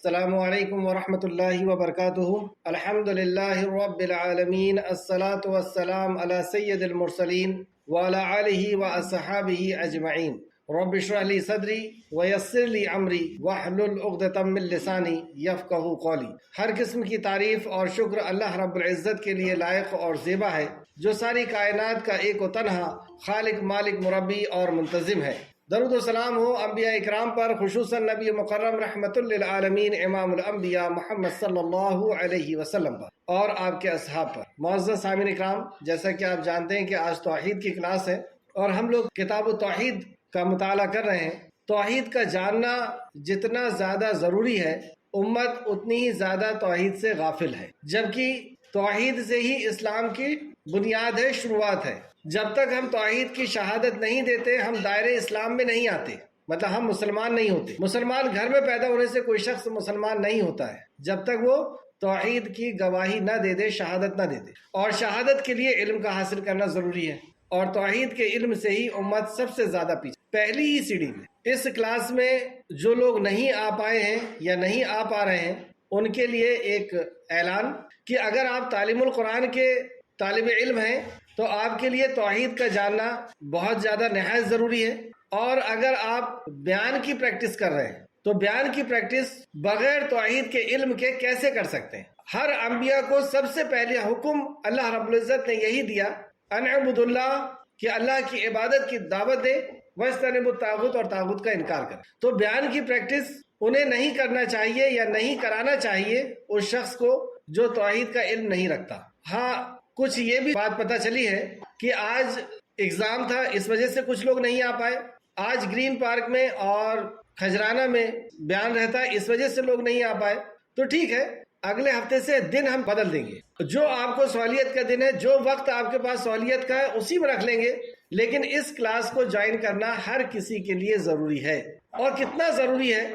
السلام علیکم ورحمۃ اللہ وبرکاتہ۔ الحمد للہ رب العالمین، الصلاۃ والسلام علی سید المرسلین وعلی آلہ واصحابہ اجمعین۔ رب اشرح لی صدری ویسر لی امری واحلل عقدۃ من لسانی یفقہوا قولی۔ ہر قسم کی تعریف اور شکر اللہ رب العزت کے لیے لائق اور زیبا ہے، جو ساری کائنات کا ایک و تنہا خالق، مالک، مربی اور منتظم ہے۔ درود و سلام ہو انبیاء اکرام پر، خصوصاً نبی مکرم رحمت للعالمین امام الانبیاء محمد صلی اللہ علیہ وسلم پر اور آپ کے اصحاب پر۔ معزز سامعین اکرام، جیسا کہ آپ جانتے ہیں کہ آج توحید کی کلاس ہے اور ہم لوگ کتاب التوحید کا مطالعہ کر رہے ہیں۔ توحید کا جاننا جتنا زیادہ ضروری ہے، امت اتنی ہی زیادہ توحید سے غافل ہے، جبکہ توحید سے ہی اسلام کی بنیاد ہے، شروعات ہے۔ جب تک ہم توحید کی شہادت نہیں دیتے، ہم دائرے اسلام میں نہیں آتے، مطلب ہم مسلمان نہیں ہوتے۔ مسلمان گھر میں پیدا ہونے سے کوئی شخص مسلمان نہیں ہوتا ہے جب تک وہ توحید کی گواہی نہ دے دے، شہادت نہ دے دے۔ اور شہادت کے لیے علم کا حاصل کرنا ضروری ہے، اور توحید کے علم سے ہی امت سب سے زیادہ پیچھے۔ پہلی ہی سیڑھی میں اس کلاس میں جو لوگ نہیں آ پائے ہیں یا نہیں آ پا رہے ہیں، ان کے لیے ایک اعلان کہ اگر آپ تعلیم القرآن کے طالب علم ہیں تو آپ کے لیے توحید کا جاننا بہت زیادہ نہایت ضروری ہے۔ اور اگر آپ بیان کی پریکٹس کر رہے ہیں تو بیان کی پریکٹس بغیر توحید کے علم کے کیسے کر سکتے ہیں؟ ہر انبیاء کو سب سے پہلے حکم اللہ رب العزت نے یہی دیا، ان اعبدوا اللہ، کہ اللہ کی عبادت کی دعوت دے، واجتنبوا الطاغوت، اور طاغوت کا انکار کرے۔ تو بیان کی پریکٹس انہیں نہیں کرنا چاہیے یا نہیں کرانا چاہیے اس شخص کو جو توحید کا علم نہیں رکھتا۔ ہاں، کچھ یہ بھی بات پتہ چلی ہے کہ آج ایگزام تھا، اس وجہ سے کچھ لوگ نہیں آ پائے۔ آج گرین پارک میں اور کھجرانہ میں بیان رہتا ہے، اس وجہ سے لوگ نہیں آ پائے۔ تو ٹھیک ہے، اگلے ہفتے سے دن ہم بدل دیں گے، جو آپ کو سہولیت کا دن ہے، جو وقت آپ کے پاس سہولیت کا ہے اسی میں رکھ لیں گے۔ لیکن اس کلاس کو جوائن کرنا ہر کسی کے لیے ضروری ہے، اور کتنا ضروری ہے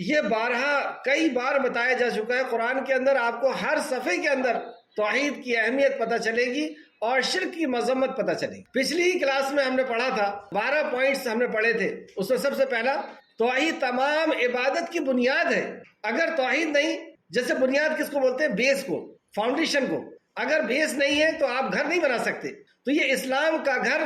یہ بارہا کئی بار بتایا جا چکا ہے۔ قرآن کے اندر آپ کو ہر صفحے کے اندر توحید کی اہمیت پتہ چلے گی اور شرک کی مذمت پتہ چلے گی۔ پچھلی ہی کلاس میں ہم نے پڑھا تھا، 12 پوائنٹس ہم نے پڑھے تھے۔ اس میں سب سے پہلا، توحید تمام عبادت کی بنیاد ہے۔ اگر توحید نہیں، جیسے بنیاد کس کو بولتے ہیں؟ بیس کو، فاؤنڈیشن کو۔ اگر بیس نہیں ہے تو آپ گھر نہیں بنا سکتے۔ تو یہ اسلام کا گھر،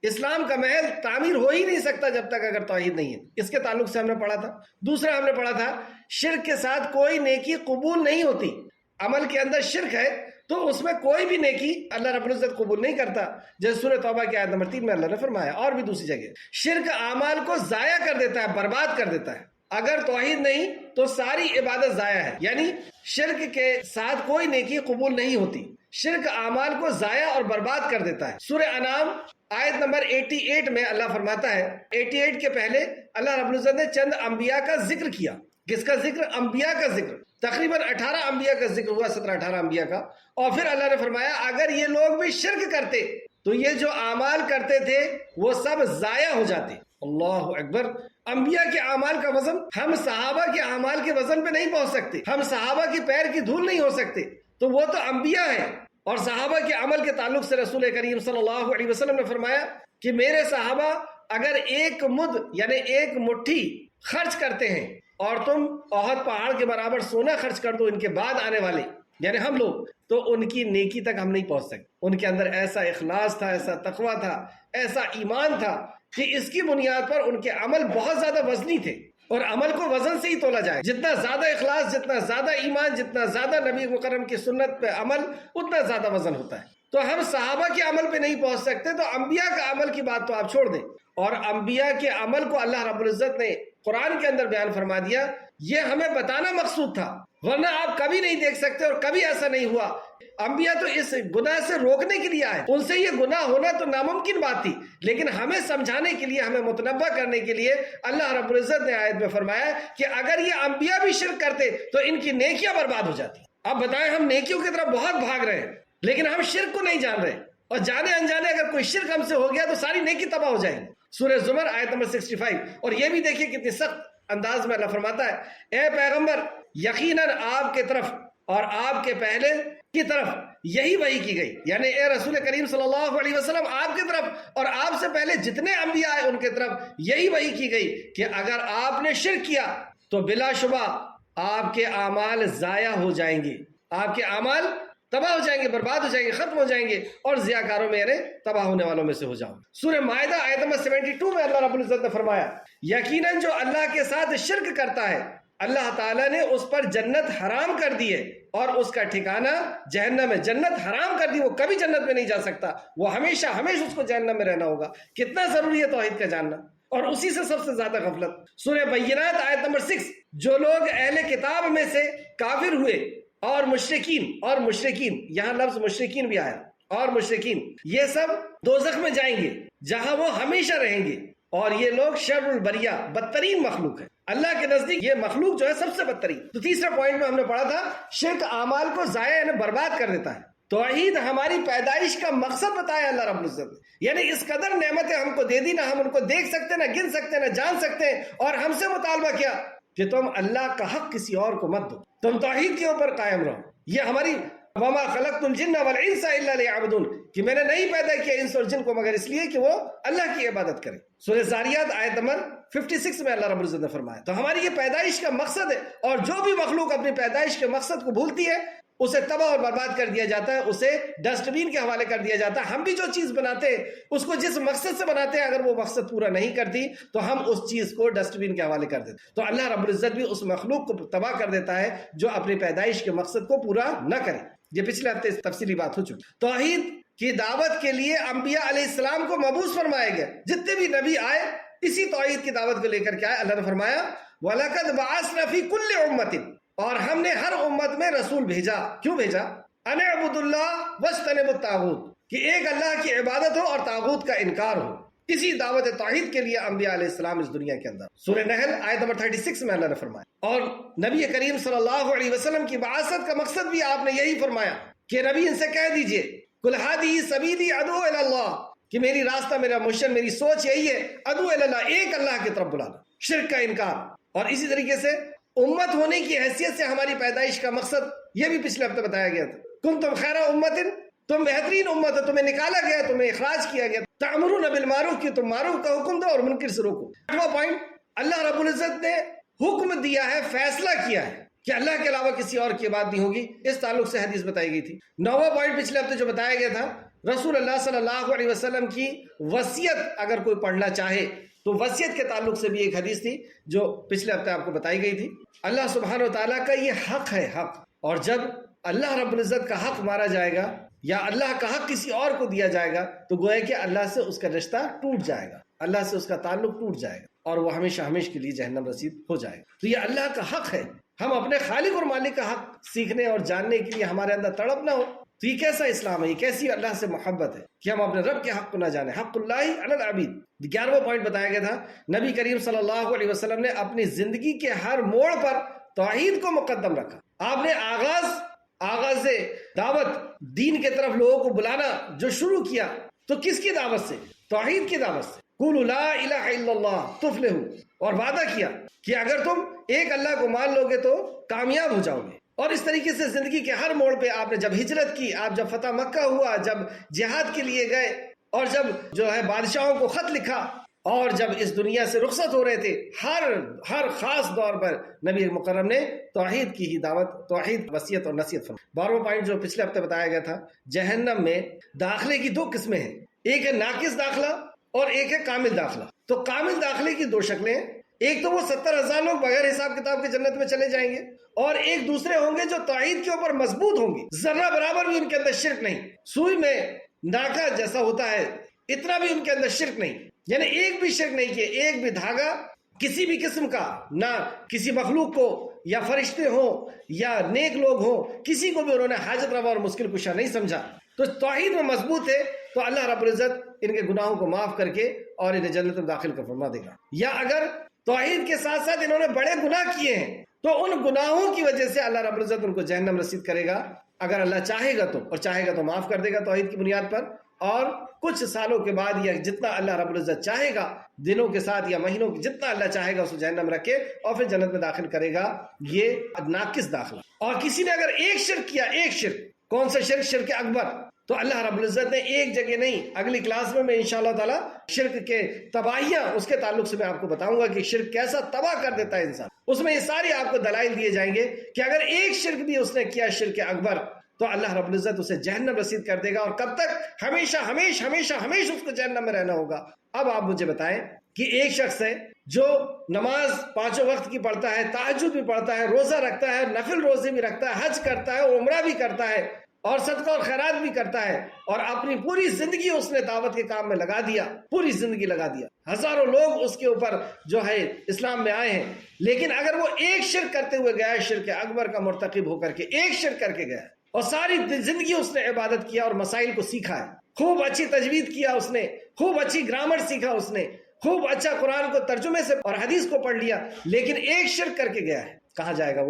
اسلام کا محل تعمیر ہو ہی نہیں سکتا جب تک اگر توحید نہیں ہے۔ اس کے تعلق سے ہم نے پڑھا تھا۔ دوسرا ہم نے پڑھا تھا، شرک کے ساتھ کوئی نیکی قبول نہیں ہوتی۔ عمل کے اندر شرک ہے تو اس میں کوئی بھی نیکی اللہ رب العزت قبول نہیں کرتا، جیسے سورہ توبہ کی آیت نمبر 3 میں اللہ نے فرمایا، اور بھی دوسری جگہ۔ شرک اعمال کو ضائع کر دیتا ہے، برباد کر دیتا ہے۔ اگر توحید نہیں تو ساری عبادت ضائع ہے، یعنی شرک کے ساتھ کوئی نیکی قبول نہیں ہوتی۔ شرک اعمال کو ضائع اور برباد کر دیتا ہے۔ سورہ انعام آیت نمبر 88 میں اللہ فرماتا ہے، 88 کے پہلے اللہ رب العزت نے چند انبیاء کا ذکر کیا۔ کس کا ذکر؟ انبیاء کا ذکر۔ تقریباً 18 انبیاء کا ذکر ہوا، 17-18 انبیاء کا۔ اور پھر اللہ نے فرمایا اگر یہ لوگ بھی شرک کرتے تو یہ جو اعمال کرتے تھے وہ سب ضائع ہو جاتے۔ اللہ اکبر! انبیاء کے اعمال کا وزن ہم صحابہ کے اعمال کے وزن پہ نہیں پہنچ سکتے، ہم صحابہ کی پیر کی دھول نہیں ہو سکتے، تو وہ تو انبیاء ہیں۔ اور صحابہ کے عمل کے تعلق سے رسول کریم صلی اللہ علیہ وسلم نے فرمایا کہ میرے صحابہ اگر ایک مد یعنی ایک مٹھی خرچ کرتے ہیں اور تم احد پہاڑ کے برابر سونا خرچ کر دو ان کے بعد آنے والے یعنی ہم لوگ، تو ان کی نیکی تک ہم نہیں پہنچ سکتے۔ ان کے اندر ایسا اخلاص تھا، ایسا تقویٰ تھا، ایسا ایمان تھا کہ اس کی بنیاد پر ان کے عمل بہت زیادہ وزنی تھے۔ اور عمل کو وزن سے ہی تولا جائے، جتنا زیادہ اخلاص، جتنا زیادہ ایمان، جتنا زیادہ نبی مکرم کی سنت پہ عمل، اتنا زیادہ وزن ہوتا ہے۔ تو ہم صحابہ کے عمل پہ نہیں پہنچ سکتے، تو انبیاء کا عمل کی بات تو آپ چھوڑ دیں۔ اور انبیاء کے عمل کو اللہ رب العزت نے قرآن کے اندر بیان فرما دیا، یہ ہمیں بتانا مقصود تھا، ورنہ آپ کبھی نہیں دیکھ سکتے اور کبھی ایسا نہیں ہوا۔ انبیاء تو اس گناہ سے روکنے کے لیے آئے، ان سے یہ گناہ ہونا تو ناممکن بات تھی، لیکن ہمیں سمجھانے کے لیے، ہمیں متنبہ کرنے کے لیے اللہ رب العزت نے آیت میں فرمایا کہ اگر یہ انبیاء بھی شرک کرتے تو ان کی نیکیاں برباد ہو جاتی۔ اب بتائیں، ہم نیکیوں کی طرف بہت بھاگ رہے ہیں لیکن ہم شرک کو نہیں جان رہے، اور جانے انجانے اگر کوئی شرک ہم سے ہو گیا تو ساری نیکی تباہ ہو جائے گی۔ سورہ زمر آیت نمبر 65۔ اور یہ بھی دیکھیے کتنی سخت انداز میں اللہ فرماتا ہے، اے پیغمبر، یقیناً آپ کے طرف اور آپ کے پہلے کی طرف یہی وحی کی گئی، یعنی اے رسول کریم صلی اللہ علیہ وسلم، آپ کی طرف اور آپ سے پہلے جتنے انبیاء آئے ان کے طرف یہی وحی کی گئی کہ اگر آپ نے شرک کیا تو بلا شبہ آپ کے اعمال ضائع ہو جائیں گے، آپ کے اعمال تباہ ہو جائیں گے، برباد ہو جائیں گے، ختم ہو جائیں گے، اور ضیاءکاروں میں یعنی تباہ ہونے والوں میں سے ہو جاؤ۔ سورہ مائدہ آیت نمبر 72 میں اللہ رب العزت نے فرمایا یقیناً جو اللہ کے ساتھ شرک کرتا ہے اللہ تعالیٰ نے اس پر جنت حرام کر دی ہے اور اس کا ٹھکانہ جہنم ہے۔ جنت حرام کر دی، وہ کبھی جنت میں نہیں جا سکتا، وہ ہمیشہ ہمیشہ اس کو جہنم میں رہنا ہوگا۔ کتنا ضروری ہے توحید کا جاننا، اور اسی سے سب سے زیادہ غفلت۔ سورہ بینات آیت نمبر 6، جو لوگ اہل کتاب میں سے کافر ہوئے اور مشرکین یہاں لفظ مشرکین بھی آیا، اور مشرکین یہ سب دوزخ میں جائیں گے جہاں وہ ہمیشہ رہیں گے، اور یہ لوگ شر البریہ بدترین مخلوق ہے۔ اللہ کے نزدیک یہ مخلوق جو ہے سب سے بدترین۔ تو تیسرا پوائنٹ میں ہم نے پڑھا تھا شرک اعمال کو ضائع یعنی برباد کر دیتا ہے۔ توحید ہماری پیدائش کا مقصد بتایا اللہ رب العزت نے، یعنی اس قدر نعمتیں ہم کو دے دی، نہ ہم ان کو دیکھ سکتے، نہ گن سکتے، نہ جان سکتے، اور ہم سے مطالبہ کیا کہ تم اللہ کا حق کسی اور کو مت دو، تم توحید کے اوپر قائم رہو۔ یہ ہماری وما خلقت الجن والانس الا ليعبدون، کہ میں نے نہیں پیدا کیا انس اور جن کو مگر اس لیے کہ وہ اللہ کی عبادت کریں۔ سورہ زاریات آیت نمبر 56 میں اللہ رب العزت نے فرمایا تو ہماری یہ پیدائش کا مقصد ہے، اور جو بھی مخلوق اپنی پیدائش کے مقصد کو بھولتی ہے اسے تباہ اور برباد کر دیا جاتا ہے، اسے ڈسٹ بین کے حوالے کر دیا جاتا ہے۔ ہم بھی جو چیز بناتے ہیں اس کو جس مقصد سے بناتے ہیں، اگر وہ مقصد پورا نہیں کرتی تو ہم اس چیز کو ڈسٹ بین کے حوالے کر دیتے۔ تو اللہ رب العزت بھی اس مخلوق کو تباہ کر دیتا ہے جو اپنی پیدائش کے مقصد کو پورا نہ کرے۔ یہ پچھلے ہفتے تفصیلی بات ہو چکی۔ توحید کی دعوت کے لیے انبیاء علیہ السلام کو مبعوث فرمایا گیا، جتنے بھی نبی آئے اسی توحید کی دعوت کو لے کر کے آئے۔ اللہ نے فرمایا وَلَقَدْ بَعَثْنَا فِي كُلِّ أُمَّةٍ، اور ہم نے ہر امت میں رسول بھیجا۔ کیوں بھیجا؟ ان اعبدوا اللہ واجتنبوا الطاغوت، کہ ایک اللہ کی عبادت ہو اور طاغوت کا انکار ہو۔ اسی دعوت توحید کے لیے انبیاء علیہ السلام اس دنیا کے اندر۔ سورہ نحل آیت نمبر 36 میں اللہ نے فرمایا، اور نبی کریم صلی اللہ علیہ وسلم کی بعثت کا مقصد بھی آپ نے یہی فرمایا کہ نبی ان سے کہہ دیجئے قل ھذہ سبیلی ادعو الی اللہ، کہ میری راستہ، میرا مشن، میری سوچ یہی ہے ادعو الی اللہ، ایک اللہ کی طرف بلانا، شرک کا انکار۔ اور اسی طریقے سے امت ہونے کی حیثیت سے ہماری پیدائش کا مقصد یہ بھی پچھلے ہفتے بتایا گیا تھا، کنتم خیر امت، تم بہترین امت ہو، تمہیں نکالا گیا، تمہیں اخراج کیا گیا، تأمرون بالمعروف، کہ تم معروف کا حکم دو اور منکر سے روکو۔ 8واں پوائنٹ، اللہ رب العزت نے حکم دیا ہے، فیصلہ کیا ہے کہ اللہ کے علاوہ کسی اور کی بات نہیں ہوگی، اس تعلق سے حدیث بتائی گئی تھی۔ 9واں پوائنٹ پچھلے ہفتے جو بتایا گیا تھا، رسول اللہ صلی اللہ علیہ وسلم کی وصیت اگر کوئی پڑھنا چاہے تو وصیت کے تعلق سے بھی ایک حدیث تھی جو پچھلے ہفتے آپ کو بتائی گئی تھی۔ اللہ سبحانہ و تعالیٰ کا یہ حق ہے، حق، اور جب اللہ رب العزت کا حق مارا جائے گا یا اللہ کا حق کسی اور کو دیا جائے گا تو گویا کہ اللہ سے اس کا رشتہ ٹوٹ جائے گا، اللہ سے اس کا تعلق ٹوٹ جائے گا، اور وہ ہمیشہ ہمیشہ کے لیے جہنم رسید ہو جائے گا۔ تو یہ اللہ کا حق ہے، ہم اپنے خالق اور مالک کا حق سیکھنے اور جاننے کے لیے ہمارے اندر تڑپ نہ ہو۔ تو یہ کیسا اسلام ہے، یہ کیسی اللہ سے محبت ہے کہ ہم اپنے رب کے حق کو نہ جانیں۔ حق اللہ علی العبید۔ 11واں پوائنٹ بتایا گیا تھا، نبی کریم صلی اللہ علیہ وسلم نے اپنی زندگی کے ہر موڑ پر توحید کو مقدم رکھا۔ آپ نے آغاز دعوت دین کے طرف لوگوں کو بلانا جو شروع کیا تو کس کی دعوت سے؟ توحید کی دعوت سے۔ قولوا لا الہ الا اللہ تفلحوا، اور وعدہ کیا کہ اگر تم ایک اللہ کو مان لو گے تو کامیاب ہو جاؤ گے۔ اور اس طریقے سے زندگی کے ہر موڑ پہ آپ نے جب ہجرت کی، آپ جب فتح مکہ ہوا، جب جہاد کے لیے گئے، اور جب جو ہے بادشاہوں کو خط لکھا، اور جب اس دنیا سے رخصت ہو رہے تھے، ہر خاص دور پر نبی مکرم نے توحید کی ہی دعوت، توحید وصیت اور نصیحت فرمائی۔ 12واں پوائنٹ جو پچھلے ہفتے بتایا گیا تھا، جہنم میں داخلے کی 2 قسمیں ہیں، ایک ہے ناقص داخلہ اور ایک ہے کامل داخلہ۔ تو کامل داخلے کی 2 شکلیں ہیں، ایک تو وہ 70,000 لوگ بغیر حساب کتاب کے جنت میں چلے جائیں گے، اور ایک دوسرے ہوں گے جو توحید کے اوپر مضبوط ہوں گے، ذرہ برابر بھی ان کے اندر شرک نہیں، سوئی میں ناکا جیسا ہوتا ہے اتنا بھی ان کے اندر شرک نہیں، یعنی ایک بھی شرک نہیں کیا، ایک بھی دھاگا کسی بھی قسم کا، نہ کسی مخلوق کو یا فرشتے ہوں یا نیک لوگ ہوں، کسی کو بھی انہوں نے حاجت روا اور مشکل کشا نہیں سمجھا۔ تو توحید میں مضبوط ہے تو اللہ رب العزت ان کے گناہوں کو معاف کر کے اور انہیں جنت میں داخل کر فرما دے گا۔ یا اگر توحید کے ساتھ ساتھ انہوں نے بڑے گناہ کیے ہیں تو ان گناہوں کی وجہ سے اللہ رب العزت ان کو جہنم رسید کرے گا، اگر اللہ چاہے گا تو، اور چاہے گا تو معاف کر دے گا توحید کی بنیاد پر، اور کچھ سالوں کے بعد یا جتنا اللہ رب العزت چاہے گا، دنوں کے ساتھ یا مہینوں کے جتنا اللہ چاہے گا اس کو جہنم رکھے اور پھر جنت میں داخل کرے گا۔ یہ ناقص داخلہ۔ اور کسی نے اگر ایک شرک کیا، ایک شرک، کون سا شرک؟ شرک اکبر، تو اللہ رب العزت نے ایک جگہ نہیں، اگلی کلاس میں انشاءاللہ تعالی شرک کے تباہیاں اس کے تعلق سے میں آپ کو بتاؤں گا کہ شرک کیسا تباہ کر دیتا ہے انسان۔ اس میں یہ ساری آپ کو دلائل دیے جائیں گے کہ اگر ایک شرک بھی اس نے کیا شرک اکبر تو اللہ رب العزت اسے جہنم رسید کر دے گا، اور کب تک؟ ہمیشہ ہمیشہ ہمیشہ ہمیشہ اس کو جہنم میں رہنا ہوگا۔ اب آپ مجھے بتائیں کہ ایک شخص ہے جو نماز 5 وقت کی پڑھتا ہے، تہجد بھی پڑھتا ہے، روزہ رکھتا ہے، نفل روزے بھی رکھتا ہے، حج کرتا ہے، عمرہ بھی کرتا ہے، اور صدقہ اور خیرات بھی کرتا ہے، اور اپنی پوری زندگی اس نے دعوت کے کام میں لگا دیا، پوری زندگی لگا دیا، ہزاروں لوگ اس کے اوپر جو ہے اسلام میں آئے ہیں، لیکن اگر وہ ایک شرک کرتے ہوئے گیا ہے، شرک اکبر کا مرتکب ہو کر کے ایک شرک کر کے گیا ہے، اور ساری زندگی اس نے عبادت کیا اور مسائل کو سیکھا ہے، خوب اچھی تجوید کیا اس نے، خوب اچھی گرامر سیکھا اس نے، خوب اچھا قرآن کو ترجمے سے اور حدیث کو پڑھ لیا، لیکن ایک شرک کر کے گیا ہے، کہاں جائے گا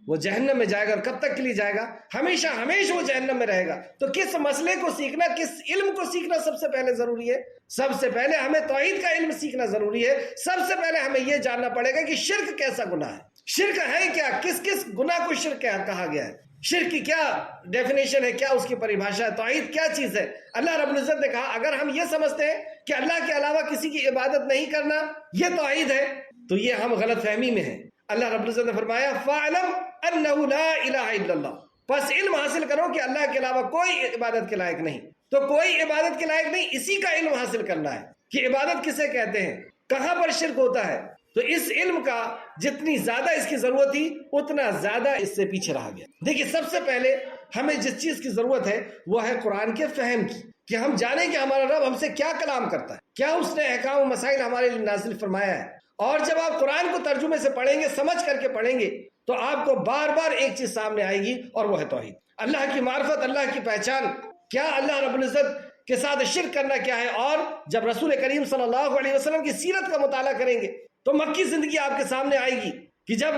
وہ جہنم میں جائے گا، اور کب تک کے لیے جائے گا؟ ہمیشہ ہمیشہ وہ جہنم میں رہے گا۔ تو کس مسئلے کو سیکھنا، کس علم کو سیکھنا سب سے پہلے ضروری ہے؟ سب سے پہلے ہمیں توحید کا علم سیکھنا ضروری ہے۔ سب سے پہلے ہمیں یہ جاننا پڑے گا کہ شرک کیسا گناہ ہے، شرک ہے کیا، کس کس گناہ کو شرک کہا گیا ہے، شرک کی کیا ڈیفینیشن ہے، کیا اس کی پریبھاشا ہے، توحید کیا چیز ہے۔ اللہ رب العزت نے کہا اگر ہم یہ سمجھتے ہیں کہ اللہ کے علاوہ کسی کی عبادت نہیں کرنا یہ توحید ہے تو یہ ہم غلط فہمی میں ہیں۔ اللہ رب العزت نے فرمایا فَاعْلَمْ أَنَّهُ لَا إِلَهَ إِلَّا اللَّهُ، بس علم حاصل کرو کہ اللہ کے علاوہ کوئی عبادت کے لائق نہیں، تو کوئی عبادت کے لائق نہیں، اسی کا علم حاصل کرنا ہے کہ عبادت کسے کہتے ہیں، کہاں پر شرک ہوتا ہے۔ تو اس علم کا جتنی زیادہ اس کی ضرورت تھی اتنا زیادہ اس سے پیچھے رہا گیا۔ دیکھیے سب سے پہلے ہمیں جس چیز کی ضرورت ہے وہ ہے قرآن کے فہم کی، کہ ہم جانیں کہ ہمارا رب ہم سے کیا کلام کرتا ہے، کیا اس نے احکام و مسائل ہمارے لیے نازل فرمایا ہے۔ اور جب آپ قرآن کو ترجمے سے پڑھیں گے، سمجھ کر کے پڑھیں گے، تو آپ کو بار بار ایک چیز سامنے آئے گی، اور وہ ہے توحید، اللہ کی معرفت، اللہ کی پہچان، کیا اللہ رب العزت کے ساتھ شرک کرنا کیا ہے۔ اور جب رسول کریم صلی اللہ علیہ وسلم کی سیرت کا مطالعہ کریں گے تو مکی زندگی آپ کے سامنے آئے گی، کہ جب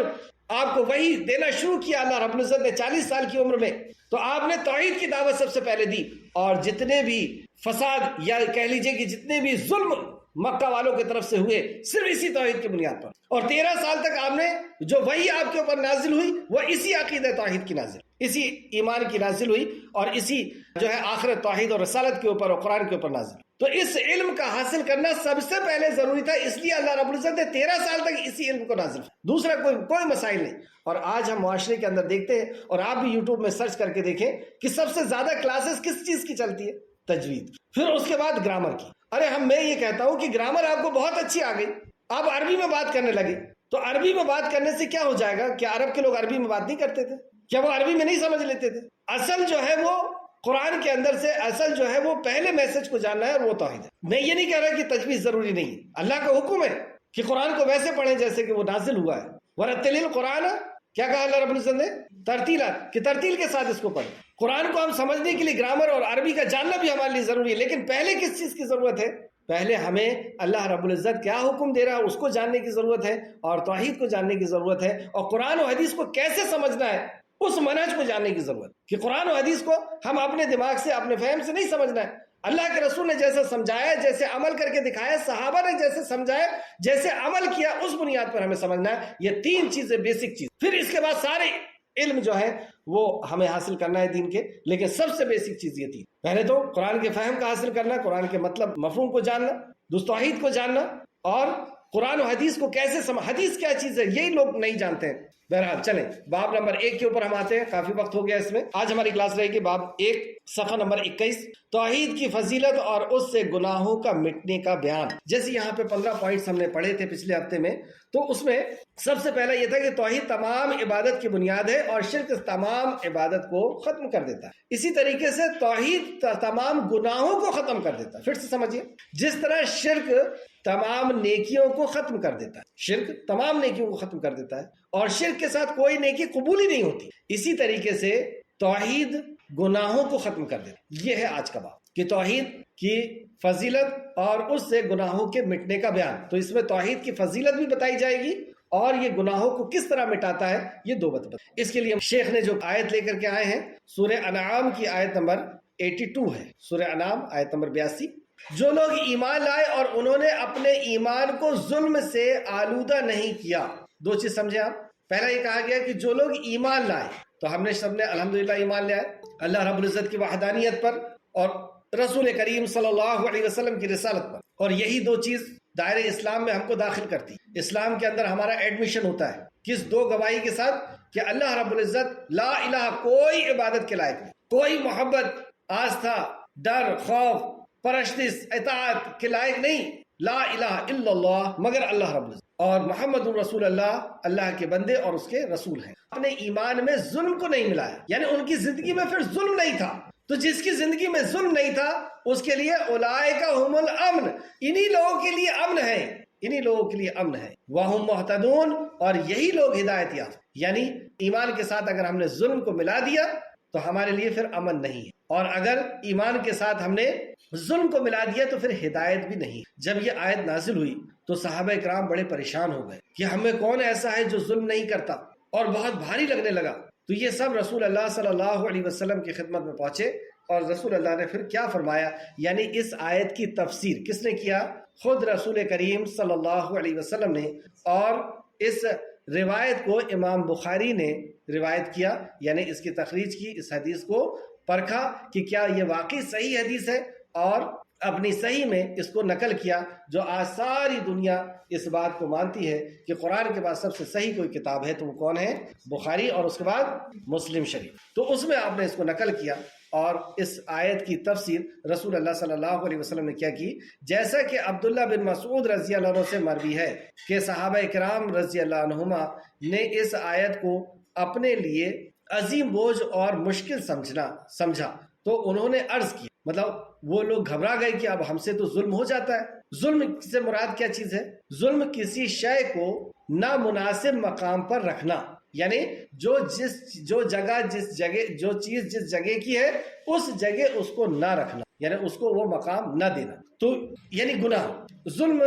آپ کو وحی دینا شروع کیا اللہ رب العزت نے 40 سال کی عمر میں، تو آپ نے توحید کی دعوت سب سے پہلے دی، اور جتنے بھی فساد یا کہہ لیجئے کہ جتنے بھی ظلم مکہ والوں کی طرف سے ہوئے صرف اسی توحید کی بنیاد پر، اور 13 سال تک آپ نے جو وحی آپ کے اوپر نازل ہوئی وہ اسی عقیدہ توحید کی نازل، اسی ایمان کی نازل ہوئی، اور اسی جو ہے آخرت توحید اور رسالت کے اوپر اور قرآن کے اوپر نازل۔ تو اس علم کا حاصل کرنا سب سے پہلے ضروری تھا، اس لیے اللہ رب العزت نے 13 سال تک اسی علم کو نازل، دوسرا کوئی مسائل نہیں۔ اور آج ہم معاشرے کے اندر دیکھتے ہیں، اور آپ بھی یوٹیوب میں سرچ کر کے دیکھیں کہ سب سے زیادہ کلاسز کس چیز کی چلتی ہے؟ تجوید، پھر اس کے بعد گرامر کی۔ ارے میں یہ کہتا ہوں کہ گرامر آپ کو بہت اچھی آ گئی، آپ عربی میں بات کرنے لگے، تو عربی میں بات کرنے سے کیا ہو جائے گا؟ کیا عرب کے لوگ عربی میں بات نہیں کرتے تھے؟ کیا وہ عربی میں نہیں سمجھ لیتے تھے؟ اصل جو ہے وہ قرآن کے اندر سے اصل جو ہے وہ پہلے میسج کو جاننا ہے، اور وہ توحید ہے۔ میں یہ نہیں کہہ رہا کہ تجوید ضروری نہیں ہے، اللہ کا حکم ہے کہ قرآن کو ویسے پڑھیں جیسے کہ وہ نازل ہوا ہے، وَرَتِّلِ الْقُرْآنَ، کیا کہا اللہ رب العزت نے؟ ترتیلا، کہ ترتیل کے ساتھ اس کو پڑھیں۔ قرآن کو ہم سمجھنے کے لیے گرامر اور عربی کا جاننا بھی ہمارے لیے ضروری ہے، لیکن پہلے کس چیز کی ضرورت ہے؟ پہلے ہمیں اللہ رب العزت کیا حکم دے رہا ہے اس کو جاننے کی ضرورت ہے، اور توحید کو جاننے کی ضرورت ہے، اور قرآن و حدیث کو کیسے سمجھنا ہے اس منہج کو جاننے کی ضرورت، کہ قرآن و حدیث کو ہم اپنے دماغ سے اپنے فہم سے نہیں سمجھنا ہے، اللہ کے رسول نے جیسے سمجھایا، جیسے عمل کر کے دکھایا، صحابہ نے جیسے سمجھایا، جیسے عمل کیا، اس بنیاد پر ہمیں سمجھنا ہے۔ یہ 3 چیزیں بیسک چیز، پھر اس کے بعد سارے علم جو ہے وہ ہمیں حاصل کرنا ہے دین کے، لیکن سب سے بیسک چیز یہ تھی، پہلے تو قرآن کے فہم کا حاصل کرنا، قرآن کے مطلب مفہوم کو جاننا، توحید کو جاننا، اور قرآن و حدیث کو کیسے حدیث کیا چیز ہے یہی لوگ نہیں جانتے ہیں۔ بہرحال چلیں باب نمبر 1 کے اوپر ہم آتے ہیں، کافی وقت ہو گیا اس میں۔ آج ہماری کلاس رہے گی باب 1 صفحہ نمبر 21، توحید کی فضیلت اور اس سے گناہوں کا مٹنے کا بیان۔ جیسے یہاں پہ 15 پوائنٹس ہم نے پڑھے تھے پچھلے ہفتے میں، تو اس میں سب سے پہلا یہ تھا کہ توحید تمام عبادت کی بنیاد ہے، اور شرک تمام عبادت کو ختم کر دیتا ہے۔ اسی طریقے سے توحید تمام گناہوں کو ختم کر دیتا ہے۔ پھر سے سمجھیے، جس طرح شرک تمام نیکیوں کو ختم کر دیتا ہے، شرک تمام نیکیوں کو ختم کر دیتا ہے، اور شرک کے ساتھ کوئی نیکی قبول ہی نہیں ہوتی، اسی طریقے سے توحید گناہوں کو ختم کر دیتا ہے۔ یہ ہے آج کا باب، کہ توحید کی فضیلت اور اس سے گناہوں کے مٹنے کا بیان۔ تو اس میں توحید کی فضیلت بھی بتائی جائے گی، اور یہ گناہوں کو کس طرح مٹاتا ہے یہ 2 بات۔ اس کے لیے شیخ نے جو آیت لے کر کے آئے ہیں سورہ انعام کی آیت نمبر 82 ہے، سورہ انعام آیت نمبر 82۔ جو لوگ ایمان لائے اور انہوں نے اپنے ایمان کو ظلم سے آلودہ نہیں کیا۔ 2 چیز سمجھے آپ، پہلا یہ کہا گیا کہ جو لوگ ایمان لائے، تو ہم نے سب نے الحمدللہ ایمان لیا ہے اللہ رب العزت کی وحدانیت پر اور رسول کریم صلی اللہ علیہ وسلم کی رسالت پر، اور یہی 2 چیز دائرے اسلام میں ہم کو داخل کرتی ہے، اسلام کے اندر ہمارا ایڈمیشن ہوتا ہے کس 2 گواہی کے ساتھ کہ اللہ رب العزت لا الہ، کوئی عبادت کے لائق نہیں، کوئی محبت، آستھا، ڈر، خوف، پرستش، اطاعت کے لائق نہیں، لا الہ الا اللہ مگر اللہ رب العزت، اور محمد رسول اللہ اللہ کے بندے اور اس کے رسول ہیں۔ اپنے ایمان میں ظلم کو نہیں ملایا، یعنی ان کی زندگی میں پھر ظلم نہیں تھا، تو جس کی زندگی میں ظلم نہیں تھا اس کے لیے اولئک هم الامن، انہی لوگوں کے لیے امن ہے، انہی لوگوں کے لیے امن ہے، وہم مہتدون، اور یہی لوگ ہدایت یافتہ۔ یعنی ایمان کے ساتھ اگر ہم نے ظلم کو ملا دیا تو ہمارے لیے پھر امن نہیں ہے، اور اگر ایمان کے ساتھ ہم نے ظلم کو ملا دیا تو پھر ہدایت بھی نہیں۔ جب یہ آیت نازل ہوئی تو صحابہ کرام بڑے پریشان ہو گئے کہ ہمیں کون ایسا ہے جو ظلم نہیں کرتا، اور بہت بھاری لگنے لگا۔ تو یہ سب رسول اللہ صلی اللہ علیہ وسلم کی خدمت میں پہنچے، اور رسول اللہ نے پھر کیا فرمایا، یعنی اس آیت کی تفسیر کس نے کیا؟ خود رسول کریم صلی اللہ علیہ وسلم نے، اور اس روایت کو امام بخاری نے روایت کیا، یعنی اس کی تخریج کی، اس حدیث کو پرکھا کہ کیا یہ واقعی صحیح حدیث ہے، اور اپنی صحیح میں اس کو نقل کیا، جو آج ساری دنیا اس بات کو مانتی ہے کہ قرآن کے بعد سب سے صحیح کوئی کتاب ہے تو وہ کون ہے؟ بخاری، اور اس کے بعد مسلم شریف۔ تو اس میں آپ نے اس کو نقل کیا، اور اس آیت کی تفسیر رسول اللہ صلی اللہ علیہ وسلم نے کیا کی، جیسا کہ عبداللہ بن مسعود رضی اللہ عنہ سے مروی ہے کہ صحابہ کرام رضی اللہ عنہما نے اس آیت کو اپنے لیے عظیم بوجھ اور مشکل سمجھا، تو انہوں نے عرض کیا، مطلب وہ لوگ گھبرا گئے کہ اب ہم سے تو ظلم ہو جاتا ہے۔ ظلم سے مراد کیا چیز ہے؟ ظلم کسی شے کو نامناسب مقام پر رکھنا، یعنی جو چیز جس جگہ کی ہے اس جگہ اس کو نہ رکھنا، یعنی اس کو وہ مقام نہ دینا، تو یعنی گناہ۔ ظلم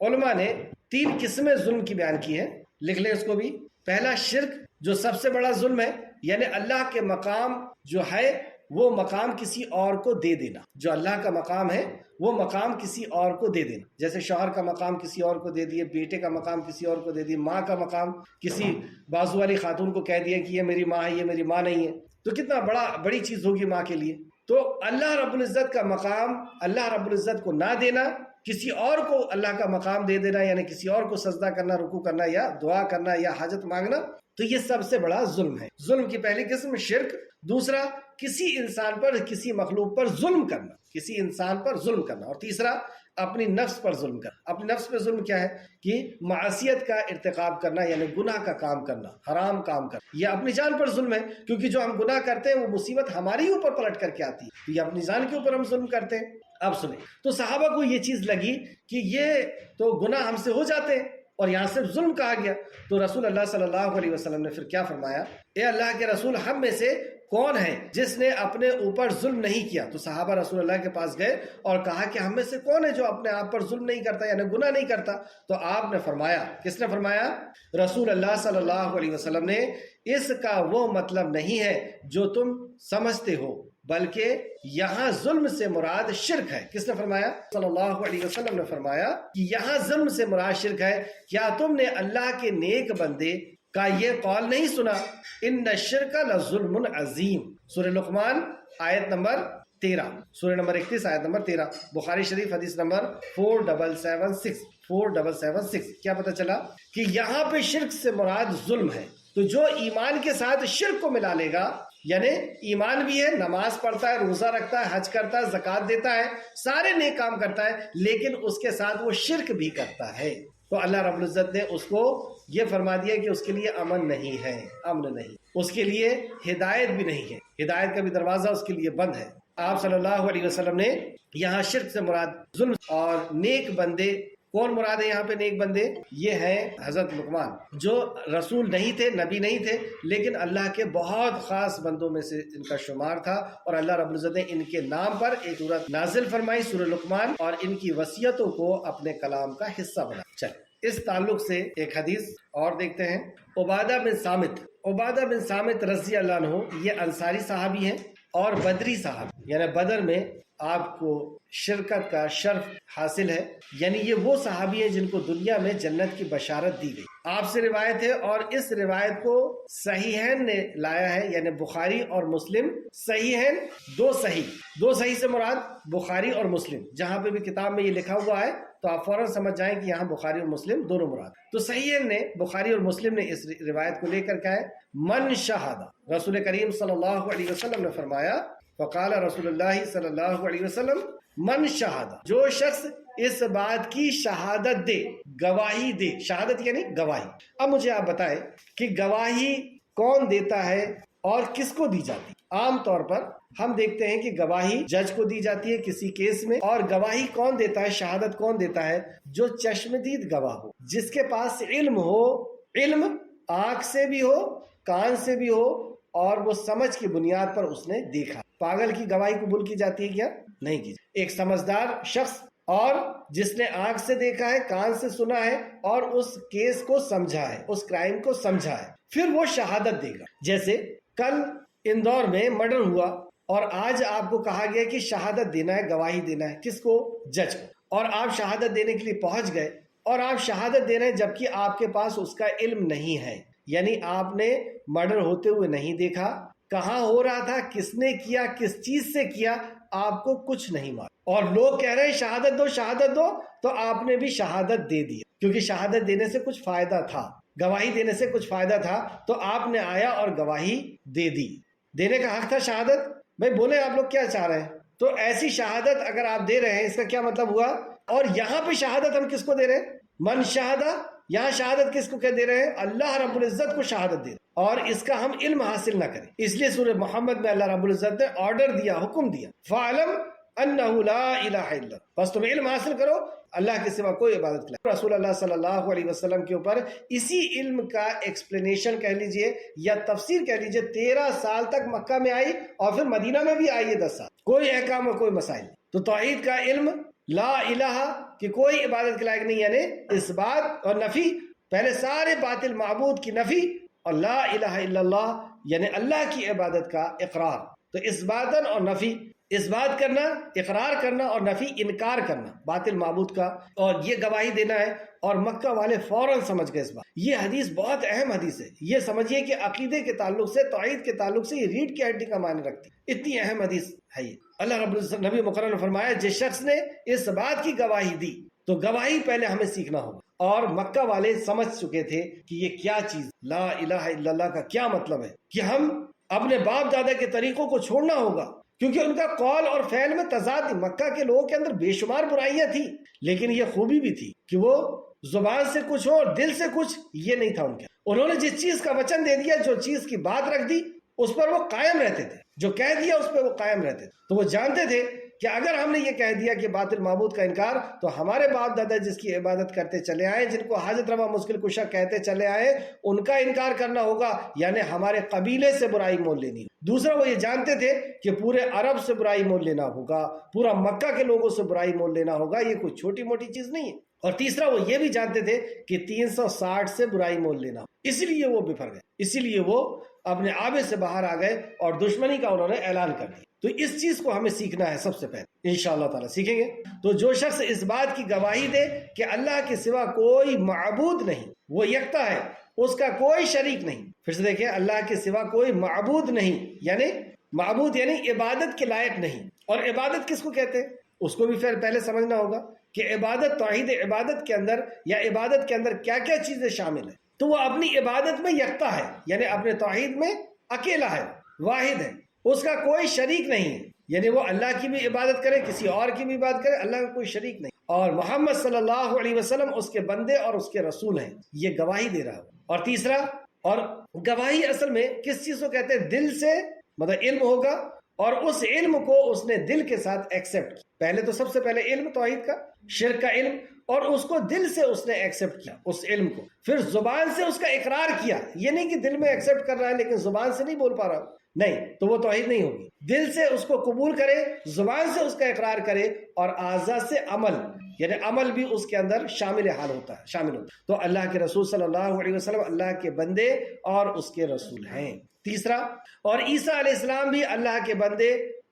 علماء نے 3 قسمیں ظلم کی بیان کی ہیں، لکھ لیں اس کو بھی۔ پہلا شرک، جو سب سے بڑا ظلم ہے، یعنی اللہ کے مقام جو ہے وہ مقام کسی اور کو دے دینا، جو اللہ کا مقام ہے وہ مقام کسی اور کو دے دینا، جیسے شوہر کا مقام کسی اور کو دے دیے، بیٹے کا مقام کسی اور کو دے دیے، ماں کا مقام کسی بازو والی خاتون کو کہہ دیا کہ یہ میری ماں ہے، یہ میری ماں نہیں ہے، تو کتنا بڑی چیز ہوگی ماں کے لیے۔ تو اللہ رب العزت کا مقام اللہ رب العزت کو نہ دینا، کسی اور کو اللہ کا مقام دے دینا، یعنی کسی اور کو سجدہ کرنا، رکوع کرنا، یا دعا کرنا، یا حاجت مانگنا، تو یہ سب سے بڑا ظلم ہے۔ ظلم کی پہلی قسم شرک، دوسرا کسی انسان پر، کسی مخلوق پر ظلم کرنا، کسی انسان پر ظلم کرنا، اور تیسرا اپنی نفس پر ظلم کرنا۔ اپنی نفس پر ظلم کیا ہے؟ کہ معصیت کا ارتکاب کرنا، یعنی گناہ کا کام کرنا، حرام کام کرنا، یہ اپنی جان پر ظلم ہے، کیونکہ جو ہم گناہ کرتے ہیں وہ مصیبت ہماری اوپر پلٹ کر کے آتی ہے، یہ اپنی جان کے اوپر ہم ظلم کرتے ہیں۔ اب سنیں، تو صحابہ کو یہ چیز لگی کہ یہ تو گناہ ہم سے ہو جاتے ہیں، اور یہاں سے ظلم کہا گیا، تو رسول اللہ صلی اللہ علیہ وسلم نے پھر کیا فرمایا؟ اے اللہ کے رسول، ہم میں سے کون ہے جس نے اپنے اوپر ظلم نہیں کیا؟ تو صحابہ رسول اللہ کے پاس گئے اور کہا کہ ہم میں سے کون ہے جو اپنے آپ پر ظلم نہیں کرتا، یعنی گناہ نہیں کرتا؟ تو آپ نے فرمایا، کس نے فرمایا؟ رسول اللہ صلی اللہ علیہ وسلم نے، اس کا وہ مطلب نہیں ہے جو تم سمجھتے ہو، بلکہ یہاں ظلم سے مراد شرک ہے۔ کس نے فرمایا؟ صلی اللہ علیہ وسلم نے فرمایا کہ یہاں ظلم سے مراد شرک ہے۔ کیا تم نے اللہ کے نیک بندے کا یہ قول نہیں سنا؟ ان الشرک لظلم عظیم، سورہ لقمان آیت نمبر 13، سورہ نمبر 31 آیت نمبر 13، بخاری شریف حدیث نمبر 4776۔ کیا پتہ چلا کہ یہاں پہ شرک سے مراد ظلم ہے۔ تو جو ایمان کے ساتھ شرک کو ملا لے گا، یعنی ایمان بھی ہے، نماز پڑھتا ہے، روزہ رکھتا ہے، حج کرتا ہے، زکوٰۃ دیتا ہے، سارے نیک کام کرتا ہے، لیکن اس کے ساتھ وہ شرک بھی کرتا ہے، تو اللہ رب العزت نے اس کو یہ فرما دیا کہ اس کے لیے امن نہیں ہے، امن نہیں، اس کے لیے ہدایت بھی نہیں ہے، ہدایت کا بھی دروازہ اس کے لیے بند ہے۔ آپ صلی اللہ علیہ وسلم نے یہاں شرک سے مراد ظلم، اور نیک بندے کون مراد ہے یہاں پہ؟ نیک بندے یہ ہیں حضرت لقمان، جو رسول نہیں تھے، نبی نہیں تھے، لیکن اللہ کے بہت خاص بندوں میں سے ان کا شمار تھا، اور اللہ رب العزت نے ان کے نام پر ایک سورت نازل فرمائی، سورہ لقمان، اور ان کی وصیتوں کو اپنے کلام کا حصہ بنا۔ چلیں اس تعلق سے ایک حدیث اور دیکھتے ہیں۔ عبادہ بن صامت رضی اللہ عنہ، یہ انصاری صحابی ہیں اور بدری صحابی، یعنی بدر میں آپ کو شرکت کا شرف حاصل ہے، یعنی یہ وہ صحابی ہیں جن کو دنیا میں جنت کی بشارت دی گئی۔ آپ سے روایت ہے، اور اس روایت کو صحیحین نے لایا ہے، یعنی بخاری اور مسلم۔ صحیحین، دو صحیح سے مراد بخاری اور مسلم، جہاں پہ بھی کتاب میں یہ لکھا ہوا ہے تو آپ فوراً سمجھ جائیں کہ یہاں بخاری اور مسلم دونوں مراد. تو صحیح نے بخاری اور مسلم نے اس روایت کو لے کر کہا ہے من شہادہ. رسول کریم صلی اللہ علیہ وسلم نے فرمایا فقال رسول اللہ صلی اللہ علیہ وسلم من شہادہ، جو شخص اس بات کی شہادت دے، گواہی دے. شہادت یعنی گواہی. اب مجھے آپ بتائیں کہ گواہی کون دیتا ہے اور کس کو دی جاتی ہے؟ عام طور پر ہم دیکھتے ہیں کہ گواہی جج کو دی جاتی ہے کسی کیس میں. اور گواہی کون دیتا ہے، شہادت کون دیتا ہے؟ جو چشمدید گواہ ہو، جس کے پاس علم ہو، علم آنکھ سے بھی ہو، کان سے بھی ہو، اور وہ سمجھ کی بنیاد پر اس نے دیکھا. پاگل کی گواہی قبول کی جاتی ہے کیا؟ نہیں کی. ایک سمجھدار شخص اور جس نے آنکھ سے دیکھا ہے، کان سے سنا ہے اور اس کیس کو سمجھا ہے، اس کرائم کو سمجھا ہے، پھر وہ شہادت دے گا. جیسے کل اندور میں مرڈر ہوا اور آج آپ کو کہا گیا کہ شہادت دینا ہے، گواہی دینا ہے. کس کو؟ جج کو. اور آپ شہادت دینے کے لیے پہنچ گئے اور آپ شہادت دے رہے ہیں جبکہ آپ کے پاس اس کا علم نہیں ہے. یعنی آپ نے مرڈر ہوتے ہوئے نہیں دیکھا، کہاں ہو رہا تھا، کس نے کیا، کس چیز سے کیا، آپ کو کچھ نہیں معلوم. اور لوگ کہہ رہے ہیں شہادت دو شہادت دو، تو آپ نے بھی شہادت دے دی کیونکہ شہادت دینے سے کچھ فائدہ تھا، گواہی دینے سے کچھ فائدہ تھا، تو آپ نے آیا اور گواہی دے دی. دینے کا حق تھا شہادت. بھائی بولے آپ لوگ کیا چاہ رہے ہیں؟ تو ایسی شہادت اگر آپ دے رہے ہیں، اس کا کیا مطلب ہوا؟ اور یہاں پہ شہادت ہم کس کو دے رہے ہیں؟ من شہادہ. یہاں شہادت کس کو دے رہے ہیں؟ اللہ رب العزت کو شہادت دے رہے ہیں. اور اس کا ہم علم حاصل نہ کریں. اس لیے سورہ محمد میں اللہ رب العزت نے آرڈر دیا، حکم دیا، فَعْلَمْ أَنَّهُ لَا إِلَهَ إِلَّا. بس تم علم حاصل کرو، اللہ کے سوا کوئی عبادت نہیں. رسول اللہ صلی اللہ علیہ وسلم کے اوپر اسی علم کا ایکسپلینیشن کہہ لیجئے یا تفسیر کہہ لیجئے 13 سال تک مکہ میں آئی اور پھر مدینہ میں بھی آئی ہے 10 سال. کوئی احکام اور کوئی مسائل نہیں. تو توحید کا علم، لا الہ کہ کوئی عبادت کے لائق نہیں، یعنی اس بات اور نفی، پہلے سارے باطل معبود کی نفی، اور لا الہ الا اللہ یعنی اللہ کی عبادت کا اقرار. تو اس باتن اور نفی، اس بات کرنا، اقرار کرنا، اور نفی انکار کرنا باطل معبود کا، اور یہ گواہی دینا ہے. اور مکہ والے فوراً سمجھ گئے اس بات. یہ حدیث بہت اہم حدیث ہے. یہ سمجھیے کہ عقیدے کے تعلق سے، توحید کے تعلق سے یہ ریڑھ کی ہڈی کا معنی رکھتی ہے. اتنی اہم حدیث ہے یہ. اللہ رب العزت نبی مکرم نے فرمایا جس شخص نے اس بات کی گواہی دی، تو گواہی پہلے ہمیں سیکھنا ہوگا. اور مکہ والے سمجھ چکے تھے کہ یہ کیا چیز، لا الہ الا اللہ کا کیا مطلب ہے، کہ ہم اپنے باپ دادا کے طریقوں کو چھوڑنا ہوگا، کیونکہ ان کا قول اور فعل میں تضاد تھی. مکہ کے لوگوں کے اندر بے شمار برائیاں تھیں، لیکن یہ خوبی بھی تھی کہ وہ زبان سے کچھ ہو اور دل سے کچھ، یہ نہیں تھا ان کے. انہوں نے جس چیز کا وچن دے دیا، جو چیز کی بات رکھ دی، اس پر وہ قائم رہتے تھے. جو کہہ دیا اس پہ وہ قائم رہتے تھے. تو وہ جانتے تھے کہ اگر ہم نے یہ کہہ دیا کہ باطل معبود کا انکار، تو ہمارے باپ دادا جس کی عبادت کرتے چلے آئے، جن کو حاجت روا مشکل کشا کہتے چلے آئے، ان کا انکار کرنا ہوگا، یعنی ہمارے قبیلے سے برائی مول لینی. دوسرا وہ یہ جانتے تھے کہ پورے عرب سے برائی مول لینا ہوگا، پورا مکہ کے لوگوں سے برائی مول لینا ہوگا. یہ کوئی چھوٹی موٹی چیز نہیں ہے. اور تیسرا وہ یہ بھی جانتے تھے کہ 360 سے برائی مول لینا. اسی لیے وہ بفر گئے، اسی لیے وہ اپنے آبے سے باہر آ گئے اور دشمنی کا انہوں نے اعلان کر دیا. تو اس چیز کو ہمیں سیکھنا ہے سب سے پہلے، انشاءاللہ تعالیٰ سیکھیں گے. تو جو شخص اس بات کی گواہی دے کہ اللہ کے سوا کوئی معبود نہیں، وہ یکتا ہے، اس کا کوئی شریک نہیں. پھر سے دیکھیں، اللہ کے سوا کوئی معبود نہیں، یعنی معبود یعنی عبادت کے لائق نہیں. اور عبادت کس کو کہتے ہیں اس کو بھی پہلے سمجھنا ہوگا کہ عبادت، توحید عبادت کے اندر یا عبادت کے اندر کیا کیا چیزیں شامل ہیں. تو وہ اپنی عبادت میں یکتا ہے، یعنی اپنے توحید میں اکیلا ہے، واحد ہے، اس کا کوئی شریک نہیں ہے. یعنی وہ اللہ کی بھی عبادت کرے، کسی اور کی بھی عبادت کرے، اللہ کا کوئی شریک نہیں. اور محمد صلی اللہ علیہ وسلم اس کے بندے اور اس کے رسول ہیں، یہ گواہی دے رہا ہے. اور تیسرا، اور گواہی اصل میں کس چیز کو کہتے ہیں؟ دل سے، مطلب علم ہوگا اور اس علم کو اس نے دل کے ساتھ ایکسپٹ کیا. پہلے تو سب سے پہلے علم توحید کا، شرک کا علم، اور اس کو دل سے اس نے ایکسپٹ کیا اس علم کو. پھر زبان سے اس کا اقرار کیا. یہ نہیں کہ دل میں ایکسپٹ کر رہا ہے لیکن زبان سے نہیں بول پا رہا، نہیں، تو وہ توحید نہیں ہوگی. دل سے اس کو قبول کرے، زبان سے اس کا اقرار کرے، اور اعضاء سے عمل، یعنی عمل بھی اس کے اندر شامل ہوتا ہے. تو اللہ کے رسول صلی اللہ علیہ وسلم اللہ کے بندے اور اس کے رسول ہیں. تیسرا، اور عیسیٰ علیہ السلام بھی اللہ کے بندے،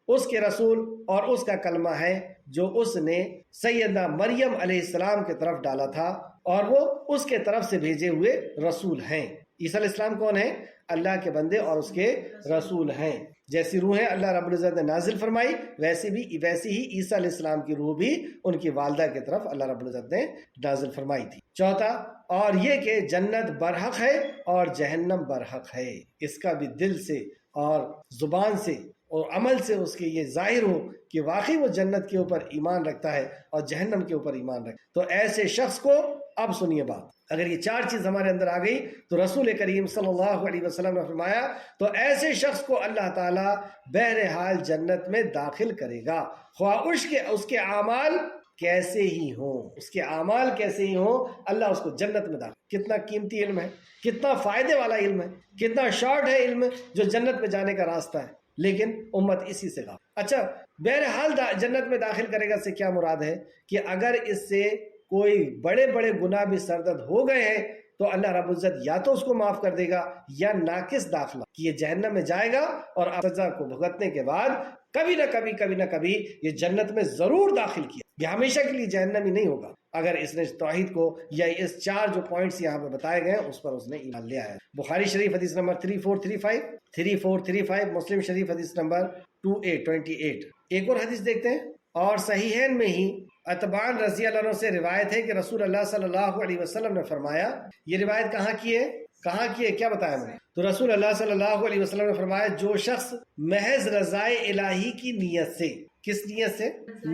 اس کے رسول اور اس کا کلمہ ہے جو اس نے سیدنا مریم علیہ السلام کے طرف ڈالا تھا، اور وہ اس کے طرف سے بھیجے ہوئے رسول ہیں. عیسیٰ علیہ السلام کون ہیں؟ اللہ کے بندے اور اس کے رسول ہیں. جیسی روحیں اللہ رب العزت نے نازل فرمائی ویسی ہی عیسیٰ علیہ السلام کی روح بھی ان کی والدہ کی طرف اللہ رب العزت نے نازل فرمائی تھی. چوتھا، اور یہ کہ جنت برحق ہے اور جہنم برحق ہے. اس کا بھی دل سے اور زبان سے اور عمل سے اس کے یہ ظاہر ہو کہ واقعی وہ جنت کے اوپر ایمان رکھتا ہے اور جہنم کے اوپر ایمان رکھتا ہے. تو ایسے شخص کو، اب سنیے بات، اگر یہ چار چیز ہمارے اندر آ گئی تو رسول کریم صلی اللہ علیہ وسلم نے فرمایا تو ایسے شخص کو اللہ تعالیٰ بہرحال جنت میں داخل کرے گا، خواہ اس کے اعمال کیسے ہی ہوں، اس کے اعمال کیسے ہی ہوں، اللہ اس کو جنت میں داخل. کتنا قیمتی علم ہے، کتنا فائدے والا علم ہے، کتنا شارٹ ہے علم جو جنت میں جانے کا راستہ ہے، لیکن امت اسی سے غافل. اچھا، بہرحال جنت میں داخل کرے گا سے کیا مراد ہے کہ اگر اس سے کوئی بڑے بڑے گناہ بھی سرزد ہو گئے ہیں تو اللہ رب العزت یا تو اس کو معاف کر دے گا یا ناقص داخلہ کہ یہ جہنم میں جائے گا اور سزا کو بھگتنے کے بعد کبھی نہ کبھی یہ جنت میں ضرور داخل کیا. یہ ہمیشہ کے لیے جہنمی نہیں ہوگا اگر اس نے توحید کو یا اس چار جو پوائنٹس یہاں پہ بتائے گئے ہیں اس پر اس نے ایمان لیا ہے. بخاری شریف حدیث نمبر 3435، مسلم شریف حدیث نمبر 2828. ایک اور حدیث دیکھتے ہیں، اور صحیحین میں ہی اتبان رضی اللہ عنہ سے روایت ہے کہ رسول اللہ صلی اللہ علیہ وسلم نے فرمایا، یہ روایت کہاں کی ہے کیا بتایا میں نے؟ تو رسول اللہ صلی اللہ علیہ وسلم نے فرمایا جو شخص محض رضائے الہی کی نیت سے، کس نیت سے؟